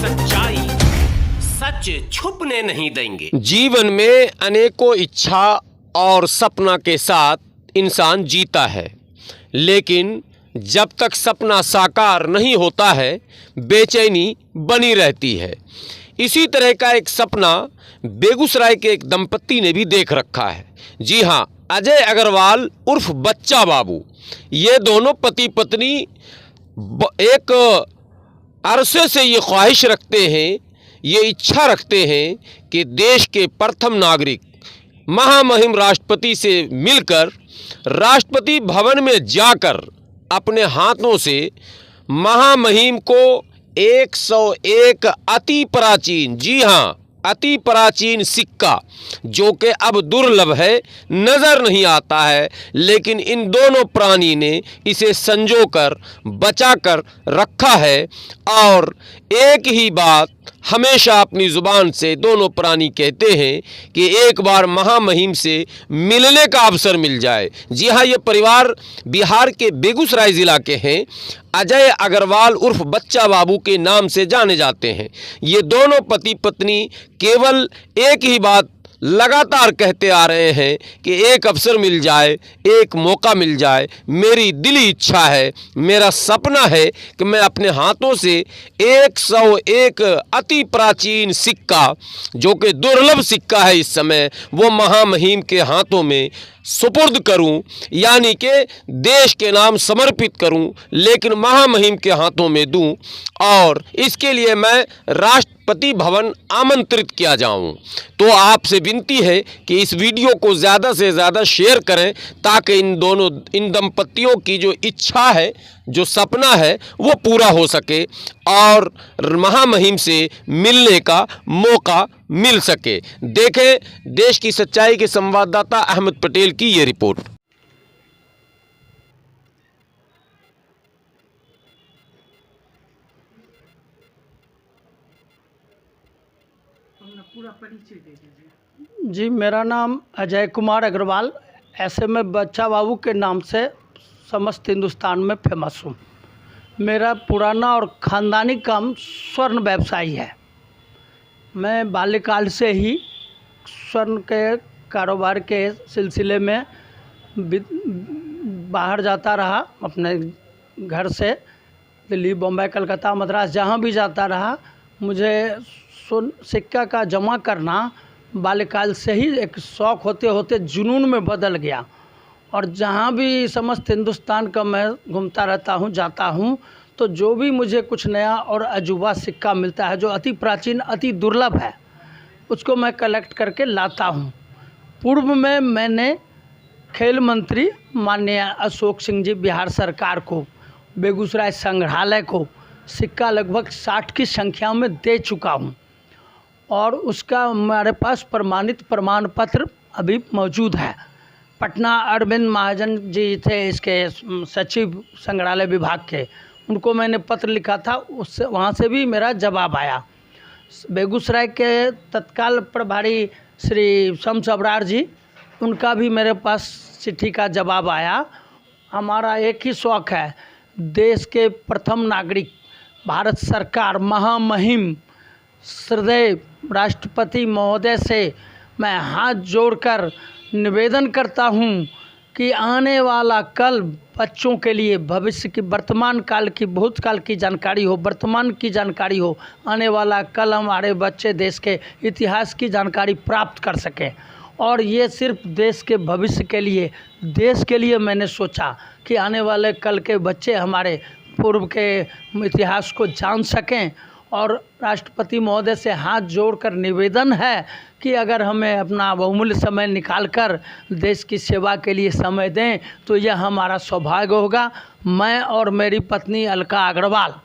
सच्चाई सच छुपने नहीं देंगे। जीवन में अनेकों इच्छा और सपना के साथ इंसान जीता है, लेकिन जब तक सपना साकार नहीं होता है बेचैनी बनी रहती है। इसी तरह का एक सपना बेगूसराय के एक दंपत्ति ने भी देख रखा है। जी हाँ, अजय अग्रवाल उर्फ बच्चा बाबू, ये दोनों पति पत्नी एक अरसे से ये ख्वाहिश रखते हैं, ये इच्छा रखते हैं कि देश के प्रथम नागरिक महामहिम राष्ट्रपति से मिलकर राष्ट्रपति भवन में जाकर अपने हाथों से महामहिम को 101 अति प्राचीन, जी हाँ अति प्राचीन सिक्का, जो कि अब दुर्लभ है, नज़र नहीं आता है, लेकिन इन दोनों प्राणी ने इसे संजोकर बचाकर रखा है। और एक ही बात हमेशा अपनी ज़ुबान से दोनों प्राणी कहते हैं कि एक बार महामहिम से मिलने का अवसर मिल जाए। जी हाँ, ये परिवार बिहार के बेगूसराय ज़िला के हैं। अजय अग्रवाल उर्फ बच्चा बाबू के नाम से जाने जाते हैं। ये दोनों पति पत्नी केवल एक ही बात लगातार कहते आ रहे हैं कि एक अवसर मिल जाए, एक मौका मिल जाए। मेरी दिली इच्छा है, मेरा सपना है कि मैं अपने हाथों से 101 अति प्राचीन सिक्का, जो कि दुर्लभ सिक्का है इस समय, वो महामहिम के हाथों में सुपुर्द करूं, यानी कि देश के नाम समर्पित करूं, लेकिन महामहिम के हाथों में दूं। और इसके लिए मैं राष्ट्रपति भवन आमंत्रित किया जाऊं। तो आपसे विनती है कि इस वीडियो को ज़्यादा से ज़्यादा शेयर करें, ताकि इन दंपतियों की जो इच्छा है, जो सपना है, वो पूरा हो सके और महामहिम से मिलने का मौका मिल सके। देखें देश की सच्चाई के संवाददाता अहमद पटेल की ये रिपोर्ट। पूरा परिचय दे दीजिए। जी, मेरा नाम अजय कुमार अग्रवाल, ऐसे मैं बच्चा बाबू के नाम से समस्त हिंदुस्तान में फेमस हूँ। मेरा पुराना और ख़ानदानी काम स्वर्ण व्यवसायी है। मैं बाल्यकाल से ही स्वर्ण के कारोबार के सिलसिले में बाहर जाता रहा, अपने घर से दिल्ली, बम्बई, कलकत्ता, मद्रास, जहाँ भी जाता रहा। मुझे सिक्का का जमा करना बाल्यकाल से ही एक शौक़ होते होते जुनून में बदल गया। और जहाँ भी समस्त हिंदुस्तान का मैं घूमता रहता हूँ, जाता हूँ, तो जो भी मुझे कुछ नया और अजूबा सिक्का मिलता है, जो अति प्राचीन, अति दुर्लभ है, उसको मैं कलेक्ट करके लाता हूँ। पूर्व में मैंने खेल मंत्री माननीय अशोक सिंह जी, बिहार सरकार को, बेगूसराय संग्रहालय को सिक्का लगभग 60 की संख्या में दे चुका हूँ। और उसका हमारे पास प्रमाणित प्रमाण पत्र अभी मौजूद है। पटना अरविंद महाजन जी थे इसके सचिव संग्रहालय विभाग के, उनको मैंने पत्र लिखा था, उससे वहाँ से भी मेरा जवाब आया। बेगूसराय के तत्काल प्रभारी श्री शम्स अबरार जी, उनका भी मेरे पास चिट्ठी का जवाब आया। हमारा एक ही शौक़ है, देश के प्रथम नागरिक भारत सरकार महामहिम श्रद्धेय राष्ट्रपति महोदय से मैं हाथ जोड़कर निवेदन करता हूं कि आने वाला कल बच्चों के लिए, भविष्य की, वर्तमान काल की, भूतकाल की जानकारी हो, वर्तमान की जानकारी हो, आने वाला कल हमारे बच्चे देश के इतिहास की जानकारी प्राप्त कर सकें। और ये सिर्फ देश के भविष्य के लिए, देश के लिए मैंने सोचा कि आने वाले कल के बच्चे हमारे पूर्व के इतिहास को जान सकें। और राष्ट्रपति महोदय से हाथ जोड़कर निवेदन है कि अगर हमें अपना बहुमूल्य समय निकालकर देश की सेवा के लिए समय दें तो यह हमारा सौभाग्य होगा। मैं और मेरी पत्नी अलका अग्रवाल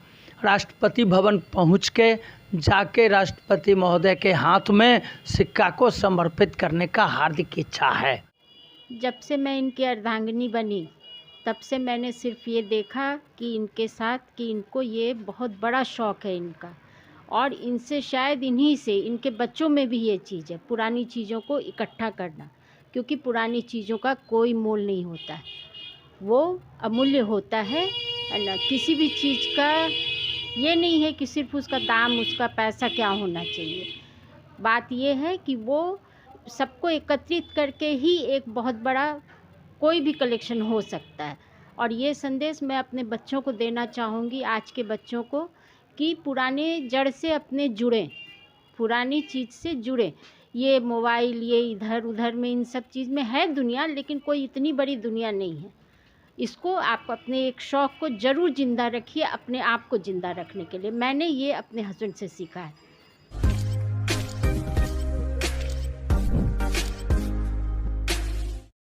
राष्ट्रपति भवन पहुंच के जाके राष्ट्रपति महोदय के हाथ में सिक्का को समर्पित करने का हार्दिक इच्छा है। जब से मैं इनकी अर्धांगिनी बनी, तब से मैंने सिर्फ ये देखा कि इनके साथ कि इनको ये बहुत बड़ा शौक़ है इनका, और इनसे शायद इन्हीं से इनके बच्चों में भी ये चीज़ है, पुरानी चीज़ों को इकट्ठा करना, क्योंकि पुरानी चीज़ों का कोई मोल नहीं होता है, वो अमूल्य होता है ना। किसी भी चीज़ का ये नहीं है कि सिर्फ उसका दाम, उसका पैसा क्या होना चाहिए। बात ये है कि वो सबको एकत्रित करके ही एक बहुत बड़ा कोई भी कलेक्शन हो सकता है। और ये संदेश मैं अपने बच्चों को देना चाहूँगी, आज के बच्चों को, कि पुराने जड़ से अपने जुड़ें, पुरानी चीज़ से जुड़ें। ये मोबाइल, ये इधर उधर में, इन सब चीज़ में है दुनिया, लेकिन कोई इतनी बड़ी दुनिया नहीं है। इसको आप अपने एक शौक़ को ज़रूर ज़िंदा रखिए, अपने आप को ज़िंदा रखने के लिए। मैंने ये अपने हस्बैंड से सीखा है।